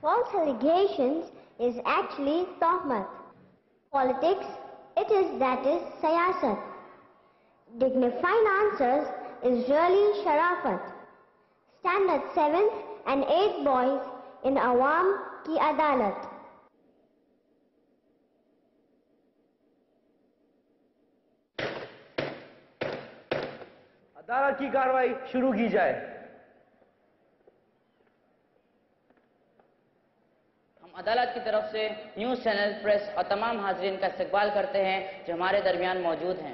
False allegations is actually tohmat. Politics, it is that is siyasat. Dignifying answers is really sharafat. Standard 7th and 8th boys in Awam ki Adalat. عدالت کی کارروائی شروع کی جائے. ہم عدالت کی طرف سے نیوز چینل، پریس اور تمام حاضرین کا استقبال کرتے ہیں جو ہمارے درمیان موجود ہیں.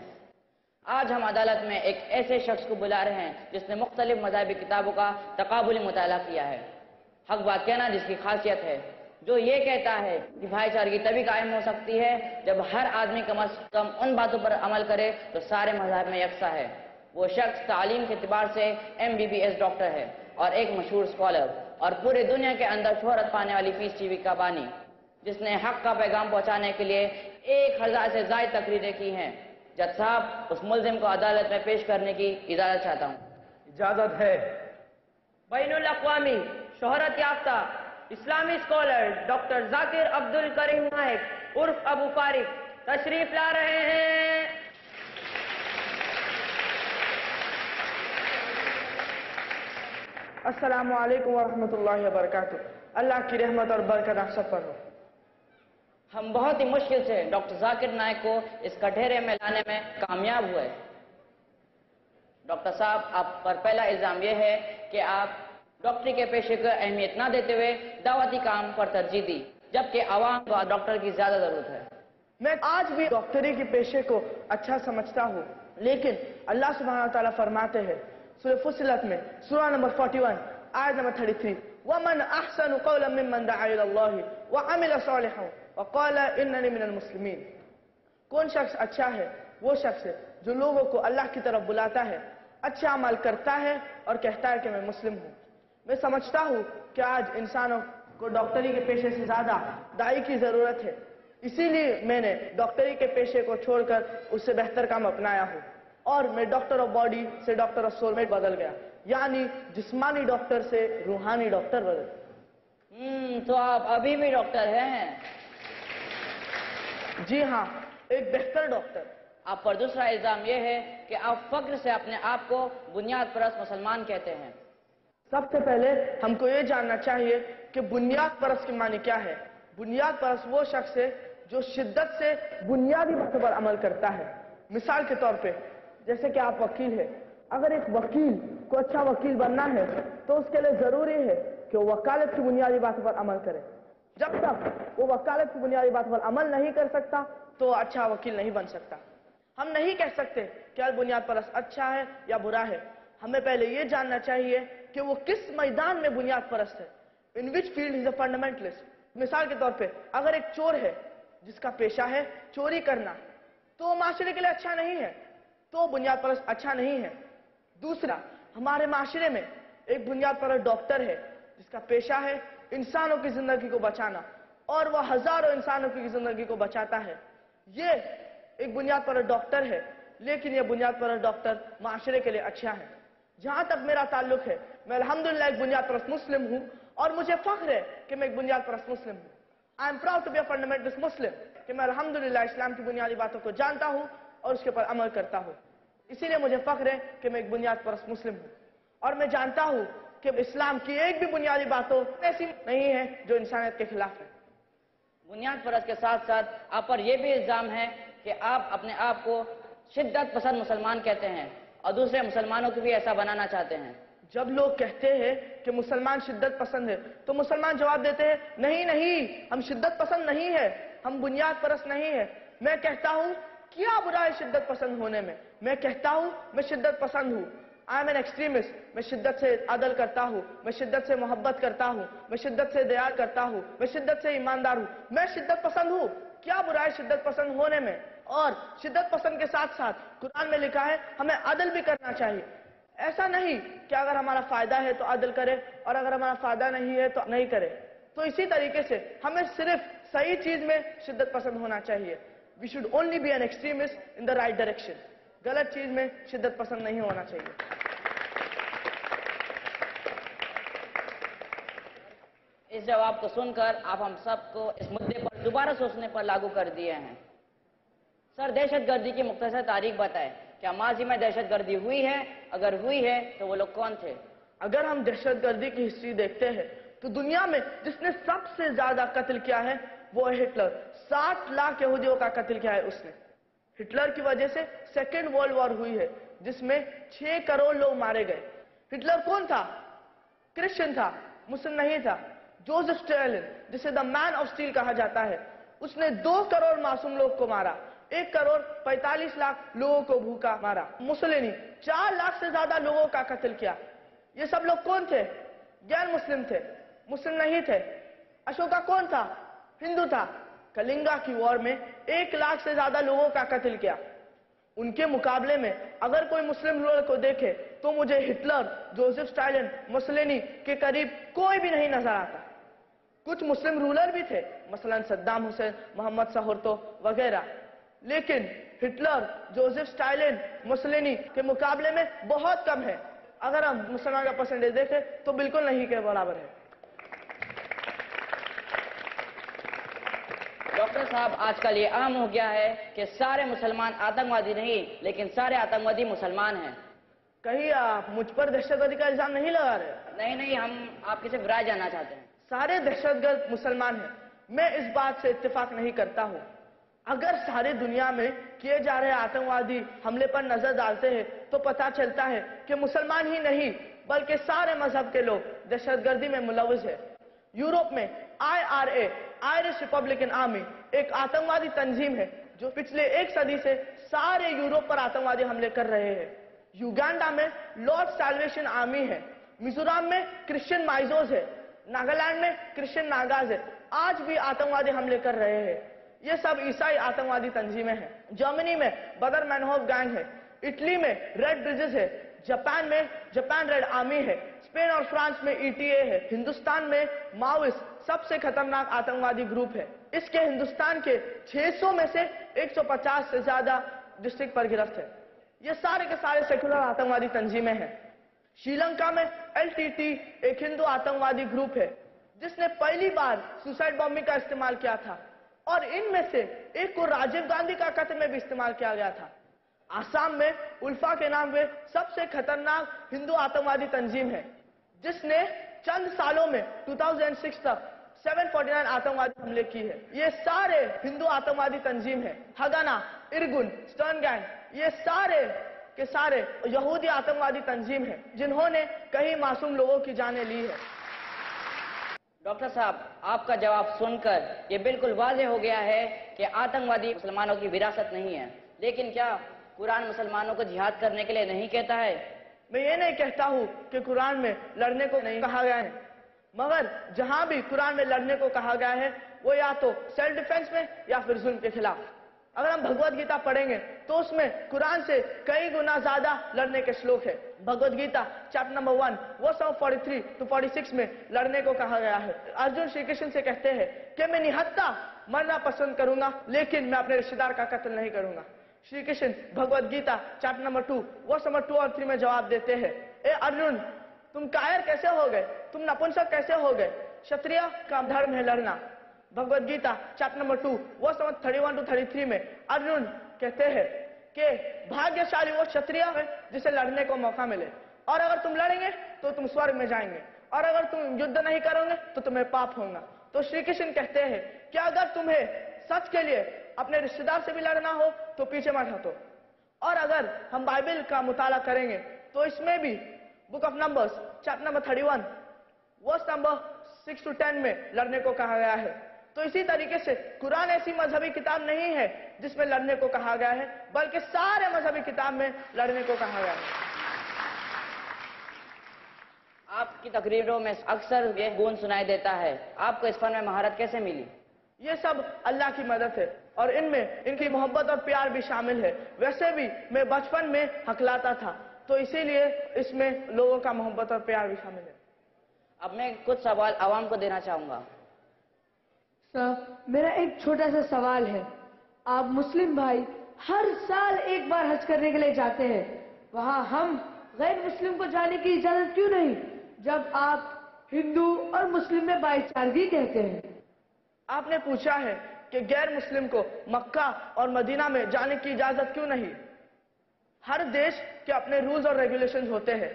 آج ہم عدالت میں ایک ایسے شخص کو بلا رہے ہیں جس نے مختلف مذہبی کتابوں کا تقابلی مطالعہ کیا ہے. حق بات کہنا جس کی خاصیت ہے، جو یہ کہتا ہے کہ بھائی چارگی تبھی قائم ہو سکتی ہے جب ہر آدمی کم از کم ان باتوں پر عمل کرے تو سارے مذاہب میں یکساں ہے. وہ شخص تعلیم کے اعتبار سے MBBS ڈاکٹر ہے اور ایک مشہور اسکالر اور پورے دنیا کے اندر شہرت پانے والی پیس ٹی وی کا بانی، جس نے حق کا پیغام پہنچانے کے لیے 1000 سے زائد تقریریں کی ہیں. جج صاحب، اس ملزم کو عدالت میں پیش کرنے کی اجازت چاہتا ہوں. اجازت ہے. بین الاقوامی شہرت یافتہ اسلامی اسکالر ڈاکٹر ذاکر عبدالکریم نائک عرف ابو فارق تشریف لا رہے ہیں. السلام علیکم ورحمۃ اللہ وبرکاتہ. اللہ کی رحمت اور برکت آپ سب پر ہو. ہم بہت ہی مشکل سے ڈاکٹر ذاکر نائک کو اس کٹہرے میں لانے میں کامیاب ہوئے. ڈاکٹر صاحب، آپ پر پہلا الزام یہ ہے کہ آپ ڈاکٹری کے پیشے کو اہمیت نہ دیتے ہوئے دعوتی کام پر ترجیح دی، جبکہ عوام کو ڈاکٹر کی زیادہ ضرورت ہے. میں آج بھی ڈاکٹری کے پیشے کو اچھا سمجھتا ہوں، لیکن اللہ سبحانہ وتعالیٰ فرماتے ہیں سورہ فصلت میں سورہ نمبر 41 آیت نمبر 33، وَمَنْ أَحْسَنُ قَوْلًا مِّمَّنْ دَعَا إِلَى اللَّهِ وَعَمِلَ صَالِحًا وَقَالَ إِنَّنِي مِنَ الْمُسْلِمِينَ. کون شخص اچھا ہے؟ وہ شخص ہے جو لوگوں کو اللہ کی طرف بلاتا ہے، اچھا عمل کرتا ہے اور کہتا ہے کہ میں مسلم ہوں. میں سمجھتا ہوں کہ آج انسانوں کو ڈاکٹری کے پیشے سے زیادہ داعی کی ضرورت ہے. اسی لیے میں نے ڈاکٹری کے پیشے کو چھوڑ کر اس سے بہتر کام اپنایا ہوں اور میں ڈاکٹر آف باڈی سے ڈاکٹر آف سول میں بدل گیا، یعنی جسمانی ڈاکٹر سے روحانی ڈاکٹر بدل. تو آپ ابھی بھی ڈاکٹر ہیں؟ جی ہاں، ایک بہتر ڈاکٹر. آپ پر دوسرا الزام یہ ہے کہ آپ فخر سے اپنے آپ کو بنیاد پرست مسلمان کہتے ہیں. سب سے پہلے ہم کو یہ جاننا چاہیے کہ بنیاد پرست کی معنی کیا ہے. بنیاد پرست وہ شخص ہے جو شدت سے بنیادی باتوں پر عمل کرتا ہے. مثال کے طور پہ جیسے کہ آپ وکیل ہیں، اگر ایک وکیل کو اچھا وکیل بننا ہے تو اس کے لیے ضروری ہے کہ وہ وکالت کی بنیادی باتوں پر عمل کرے. جب تک وہ وکالت کی بنیادی باتوں پر عمل نہیں کر سکتا تو وہ اچھا وکیل نہیں بن سکتا. ہم نہیں کہہ سکتے کہ بنیاد پرست اچھا ہے یا برا ہے. ہمیں پہلے یہ جاننا چاہیے کہ وہ کس میدان میں بنیاد پرست ہے. ان وچ فیلڈ از اے فنڈامنٹلسٹ. مثال کے طور پہ اگر ایک چور ہے جس کا پیشہ ہے چوری کرنا تو وہ معاشرے کے لیے اچھا نہیں ہے، تو بنیاد پرست اچھا نہیں ہے. دوسرا، ہمارے معاشرے میں ایک بنیاد پرست ڈاکٹر ہے جس کا پیشہ ہے انسانوں کی زندگی کو بچانا اور وہ ہزاروں انسانوں کی زندگی کو بچاتا ہے. یہ ایک بنیاد پرست ڈاکٹر ہے، لیکن یہ بنیاد پرست ڈاکٹر معاشرے کے لیے اچھا ہے. جہاں تک میرا تعلق ہے میں الحمدللہ ایک بنیاد پرست مسلم ہوں اور مجھے فخر ہے کہ میں ایک بنیاد پرست مسلم ہوں. I am proud to be a fundamentalist Muslim کہ میں الحمدللہ اسلام کی بنیادی باتوں کو جانتا ہوں اور اس کے پر عمل کرتا ہوں. اسی لیے مجھے فخر ہے کہ میں ایک بنیاد پرست مسلم ہوں اور میں جانتا ہوں کہ اسلام کی ایک بھی بنیادی باتوں ایسی نہیں ہے جو انسانیت کے خلاف ہے. بنیاد پرست کے ساتھ ساتھ آپ پر یہ بھی الزام ہے کہ آپ اپنے آپ کو شدت پسند مسلمان کہتے ہیں اور دوسرے مسلمانوں کو بھی ایسا بنانا چاہتے ہیں. جب لوگ کہتے ہیں کہ مسلمان شدت پسند ہے تو مسلمان جواب دیتے ہیں نہیں ہم شدت پسند نہیں ہے، ہم بنیاد پرست نہیں ہے. میں کہتا ہوں کیا برا ہے شدت پسند ہونے میں؟ میں کہتا ہوں میں شدت پسند ہوں. I am an extremist. میں شدت سے عدل کرتا ہوں، میں شدت سے محبت کرتا ہوں، میں شدت سے دیار کرتا ہوں، میں شدت سے ایماندار ہوں. میں شدت پسند ہوں. کیا برا ہے شدت پسند ہونے میں؟ اور شدت پسند کے ساتھ ساتھ قرآن میں لکھا ہے ہمیں عدل بھی کرنا چاہیے. ایسا نہیں کہ اگر ہمارا فائدہ ہے تو عدل کرے اور اگر ہمارا فائدہ نہیں ہے تو نہیں کرے. تو اسی طریقے سے ہمیں صرف صحیح چیز میں شدت پسند ہونا چاہیے. We should only be an extremist in the right direction. غلط چیز میں شدت پسند نہیں ہونا چاہیے. इस जवाब को सुनकर आप हम सबको इस मुद्दे पर दोबारा सोचने पर लागू कर दिए हैं। सर, दहशतगर्दी की मुख्तसर तारीख बताएं। क्या माजी में दहशतगर्दी हुई है? अगर हुई है तो वो लोग कौन थे? अगर हम दहशतगर्दी की हिस्ट्री देखते हैं तो दुनिया में जिसने सबसे ज्यादा कत्ल किया है वो है हिटलर। 60 लाख यहूदियों का कत्ल किया है उसने। हिटलर की वजह से सेकेंड वर्ल्ड वॉर हुई है जिसमें 6 करोड़ लोग मारे गए। हिटलर कौन था? क्रिश्चियन था, मुस्लिम नहीं था। जोसेफ स्टालिन, जिसे द मैन ऑफ स्टील कहा जाता है, उसने 2 करोड़ मासूम लोग को मारा, 1 करोड़ 45 लाख लोगों को भूखा मारा। मुसोलिनी 4 लाख से ज्यादा लोगों का कत्ल किया। ये सब लोग कौन थे? गैर मुस्लिम थे, मुस्लिम नहीं थे। अशोका कौन था? हिंदू था। कलिंगा की वॉर में 1 लाख से ज्यादा लोगों का कत्ल किया। उनके मुकाबले में अगर कोई मुस्लिम रूलर को देखे तो मुझे हिटलर, जोसेफ स्टालिन, मुसोलिनी के करीब कोई भी नहीं नजर आता। कुछ मुस्लिम रूलर भी थे, मसलन सद्दाम हुसैन, मोहम्मद सुहर्तो वगैरह, लेकिन हिटलर, जोसेफ स्टालिन, मुसोलिनी के मुकाबले में बहुत कम है। अगर हम मुसलमान का परसेंटेज देखें तो बिल्कुल नहीं के बराबर है। डॉक्टर साहब, आजकल ये आम हो गया है कि सारे मुसलमान आतंकवादी नहीं, लेकिन सारे आतंकवादी मुसलमान हैं। कहीं आप मुझ पर दहशतगर्दी का इल्जाम नहीं लगा रहे? नहीं नहीं, हम आपकी सिर्फ राय जानना चाहते हैं। सारे दहशतगर्द मुसलमान हैं, मैं इस बात से इत्तेफाक नहीं करता हूं। अगर सारे दुनिया में किए जा रहे आतंकवादी हमले पर नजर डालते हैं तो पता चलता है कि मुसलमान ही नहीं बल्कि सारे मजहब के लोग दहशतगर्दी में मुलविस है। यूरोप में IRA, आयरिश रिपब्लिकन आर्मी, एक आतंकवादी तंजीम है जो पिछले 1 सदी से सारे यूरोप पर आतंकवादी हमले कर रहे हैं। युगांडा में लॉर्ड सैल्वेशन आर्मी है, मिजोरम में क्रिश्चियन माइजोज है, नागालैंड में क्रिश्चियन नागाज है। आज भी आतंकवादी हमले कर रहे हैं। ये सब ईसाई आतंकवादी तंजीमें हैं। जर्मनी में बदर मैनहोफ गैंग है, इटली में रेड ब्रिजेस है, जापान में जापान रेड आर्मी है, स्पेन और फ्रांस में ETA है, हिंदुस्तान में माओइस्ट सबसे खतरनाक आतंकवादी ग्रुप है। इसके हिंदुस्तान के 600 में से 150 से ज्यादा डिस्ट्रिक्ट पर गिरफ्त है। ये सारे के सारे सेकुलर आतंकवादी तंजीमें हैं। श्रीलंका में LTT एक हिंदू आतंकवादी ग्रुप है जिसने पहली बार सुसाइड बॉम्बिंग का इस्तेमाल किया था और इनमें से एक को राजीव गांधी का कत्ल में भी इस्तेमाल किया गया था। आसाम में उल्फा के नाम पे सबसे खतरनाक हिंदू आतंकवादी तंजीम है जिसने चंद सालों में 2006 तक 749 आतंकवादी हमले की है। ये सारे हिंदू आतंकवादी तंजीम है। हगाना, इरगुन, स्टर्न गैंग, ये सारे के सारे यहूदी आतंकवादी तंजीम है जिन्होंने कई मासूम लोगों की जानें ली है। डॉक्टर साहब, आपका जवाब सुनकर ये बिल्कुल वाज़ेह हो गया है कि आतंकवादी मुसलमानों की विरासत नहीं है। लेकिन क्या कुरान मुसलमानों को जिहाद करने के लिए नहीं कहता है? मैं ये नहीं कहता हूँ कि कुरान में लड़ने को नहीं कहा गया है, मगर जहां भी कुरान में लड़ने को कहा गया है वो या तो सेल्फ डिफेंस में या फिर जुल्म के खिलाफ। अगर हम भगवत गीता पढ़ेंगे तो उसमें कुरान से कई गुना ज्यादा लड़ने के श्लोक है। Bhagavad Gita chapter number 1 verse 43 to 46 में लड़ने को कहा गया है। अर्जुन श्री कृष्ण से कहते हैं कि मैं निहत्था मरना पसंद करूंगा लेकिन मैं अपने रिश्तेदार का कत्ल नहीं करूंगा। Shri Krishna Bhagavad Gita chapter number 2 verse number 2 और 3 में जवाब देते हैं, ए अर्जुन, तुम कायर कैसे हो गए? तुम नपुंसक कैसे हो गए? क्षत्रिय का धर्म है लड़ना। Bhagavad Gita chapter number 2 verse number 31 to 33 में अर्जुन कहते हैं कि भाग्यशाली वो क्षत्रिय है जिसे लड़ने को मौका मिले, और अगर तुम लड़ेंगे तो तुम स्वर्ग में जाएंगे, और अगर तुम युद्ध नहीं करोगे तो तुम्हें पाप होगा। तो श्री कृष्ण कहते हैं कि अगर तुम्हें सच के लिए अपने रिश्तेदार से भी लड़ना हो तो पीछे मत हटो। और अगर हम बाइबल का मुताला करेंगे तो इसमें भी book of Numbers chapter number 31 verse number 6 to 10 में लड़ने को कहा गया है। तो इसी तरीके से कुरान ऐसी मजहबी किताब नहीं है जिसमें लड़ने को कहा गया है, बल्कि सारे मजहबी किताब में लड़ने को कहा गया है। आपकी तकरीरों में अक्सर ये गुण सुनाई देता है, आपको इस फन में महारत कैसे मिली? ये सब अल्लाह की मदद है और इनमें इनकी मोहब्बत और प्यार भी शामिल है। वैसे भी मैं बचपन में हकलाता था तो इसीलिए इसमें लोगों का मोहब्बत और प्यार भी शामिल है। अब मैं कुछ सवाल आवाम को देना चाहूंगा। सर, मेरा एक छोटा सा सवाल है। आप मुस्लिम भाई हर साल एक बार हज करने के लिए जाते हैं, वहां हम गैर मुस्लिम को जाने की इजाजत क्यों नहीं? जब आप हिंदू और मुस्लिम में भाईचारगी कहते हैं। आपने पूछा है कि गैर मुस्लिम को मक्का और मदीना में जाने की इजाजत क्यों नहीं। हर देश के अपने रूल्स और रेगुलेशंस होते हैं।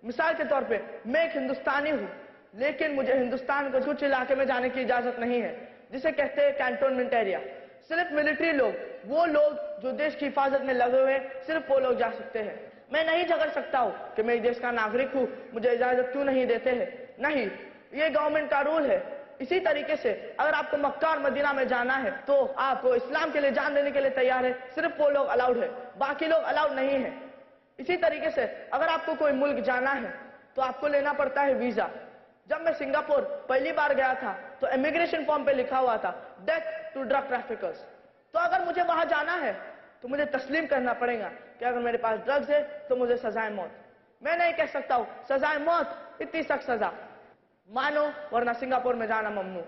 मिसाल के तौर पे मैं एक हिंदुस्तानी हूँ, लेकिन मुझे हिंदुस्तान के कुछ इलाके में जाने की इजाजत नहीं है, जिसे कहते हैं कैंटोनमेंट एरिया। सिर्फ मिलिट्री लोग, वो लोग जो देश की हिफाजत में लगे हुए हैं, सिर्फ वो लोग जा सकते हैं। मैं नहीं झगड़ सकता हूँ कि मैं इस देश का नागरिक हूँ, मुझे इजाजत क्यों नहीं देते हैं। नहीं, ये गवर्नमेंट का रूल है। इसी तरीके से अगर आपको मक्का और मदीना में जाना है तो आपको इस्लाम के लिए जान देने के लिए तैयार है, सिर्फ वो लोग अलाउड है, बाकी लोग अलाउड नहीं है। इसी तरीके से अगर आपको कोई मुल्क जाना है तो आपको लेना पड़ता है वीजा। जब मैं सिंगापुर पहली बार गया था तो इमिग्रेशन फॉर्म पे लिखा हुआ था डेथ टू ड्रग ट्रैफिकर्स। तो अगर मुझे वहां जाना है तो मुझे तस्लीम करना पड़ेगा कि अगर मेरे पास ड्रग्स है तो मुझे सजाए मौत। मैं नहीं कह सकता हूं सजाए मौत इतनी सख्त सजा मानो, वरना सिंगापुर में जाना ममनू।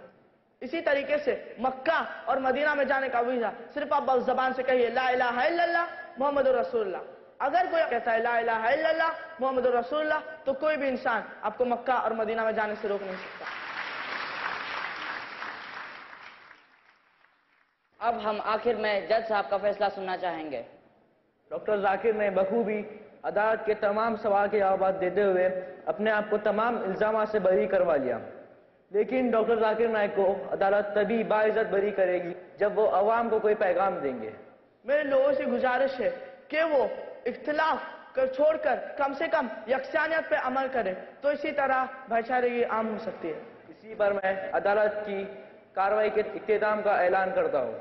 इसी तरीके से मक्का और मदीना में जाने का वीजा सिर्फ आप जबान से कहिए ला इलाहा इल्लल्लाह मुहम्मदुर रसूलुल्लाह। अगर कोई कहता है ला इलाहा इल्लल्लाह मुहम्मदुर रसूलुल्लाह तो कोई भी इंसान आपको मक्का और मदीना में जाने से रोक नहीं सकता। अब हम आखिर में जज साहब का फैसला सुनना चाहेंगे। डॉक्टर जाकिर ने बखूबी अदालत के तमाम सवाल के जवाब देते हुए अपने आप को तमाम इल्जामात से बरी करवा लिया। लेकिन डॉक्टर जाकिर नाइक को अदालत तभी बाइज्जत बरी करेगी जब वो अवाम को कोई पैगाम देंगे। मेरे लोगों से गुजारिश है कि वो इख्तिलाफ कर छोड़कर कम से कम यकसानियत पे अमल करें, तो इसी तरह भाईचारे आम हो सकती है। इसी पर मैं अदालत की कार्रवाई के इख्तिताम का ऐलान करता हूँ।